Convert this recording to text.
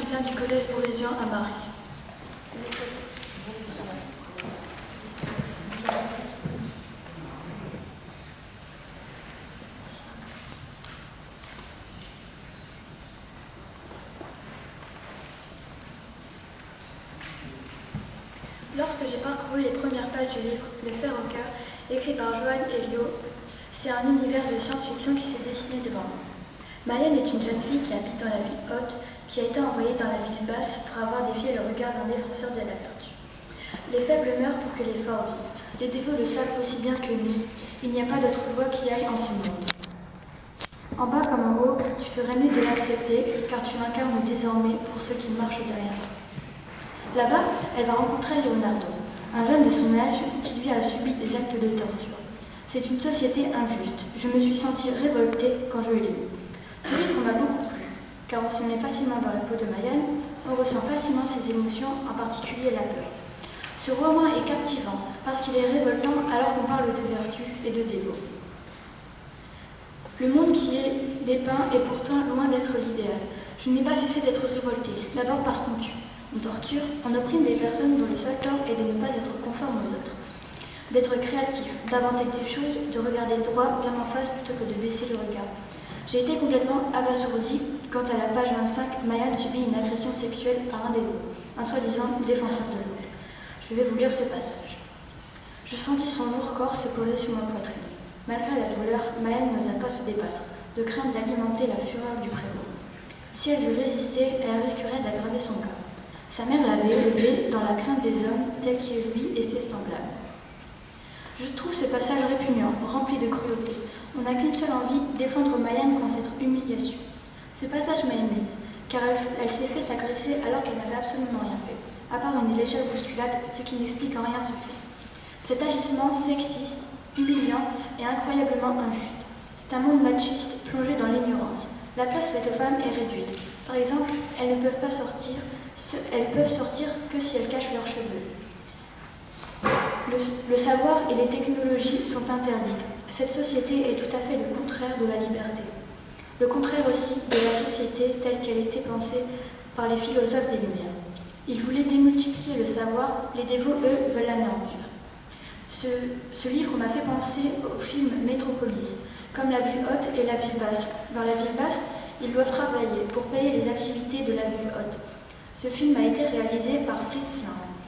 Julien du collège Bourésien à Marie. Lorsque j'ai parcouru les premières pages du livre Le fer au cœur, écrit par Joanne Elio, c'est un univers de science-fiction qui s'est dessiné devant moi. Mayenne est une jeune fille qui habite dans la ville haute, qui a été envoyée dans la ville basse pour avoir défié le regard d'un défenseur de la vertu. Les faibles meurent pour que les forts vivent. Les dévots le savent aussi bien que nous. Il n'y a pas d'autre voie qui aille en ce monde. En bas comme en haut, tu ferais mieux de l'accepter, car tu l'incarnes désormais pour ceux qui marchent derrière toi. Là-bas, elle va rencontrer Leonardo, un jeune de son âge qui lui a subi des actes de torture. C'est une société injuste. Je me suis sentie révoltée quand je l'ai lu. Ce livre m'a beaucoup plu, car on se met facilement dans la peau de Mayenne, on ressent facilement ses émotions, en particulier la peur. Ce roman est captivant, parce qu'il est révoltant alors qu'on parle de vertu et de dévots. Le monde qui est dépeint est pourtant loin d'être l'idéal. Je n'ai pas cessé d'être révoltée, d'abord parce qu'on tue. On torture, on opprime des personnes dont le seul tort est de ne pas être conforme aux autres. D'être créatif, d'inventer des choses, de regarder droit, bien en face plutôt que de baisser le regard. J'ai été complètement abasourdie quand à la page 25, Mayenne subit une agression sexuelle par un des deux, un soi-disant défenseur de l'autre. Je vais vous lire ce passage. Je sentis son lourd corps se poser sur ma poitrine. Malgré la douleur, Mayenne n'osa pas se débattre, de crainte d'alimenter la fureur du prévôt. Si elle lui résistait, elle risquerait d'aggraver son cas. Sa mère l'avait élevé dans la crainte des hommes tels qu'il lui et ses semblables. Je trouve ces passages répugnants, remplis de cruauté. On n'a qu'une seule envie, défendre Mayenne contre cette humiliation. Ce passage m'a émue, car elle s'est fait agresser alors qu'elle n'avait absolument rien fait, à part une légère bousculade, ce qui n'explique en rien ce fait. Cet agissement sexiste, humiliant et incroyablement injuste. C'est un monde machiste plongé dans l'ignorance. La place faite aux femmes est réduite. Par exemple, elles ne peuvent pas sortir. Elles peuvent sortir que si elles cachent leurs cheveux. Le savoir et les technologies sont interdites. Cette société est tout à fait le contraire de la liberté. Le contraire aussi de la société telle qu'elle était pensée par les philosophes des Lumières. Ils voulaient démultiplier le savoir, les dévots, eux, veulent l'anéantir. Ce livre m'a fait penser au film Métropolis, comme la ville haute et la ville basse. Dans la ville basse, ils doivent travailler pour payer les activités de la ville haute. Ce film a été réalisé par Fritz Lang.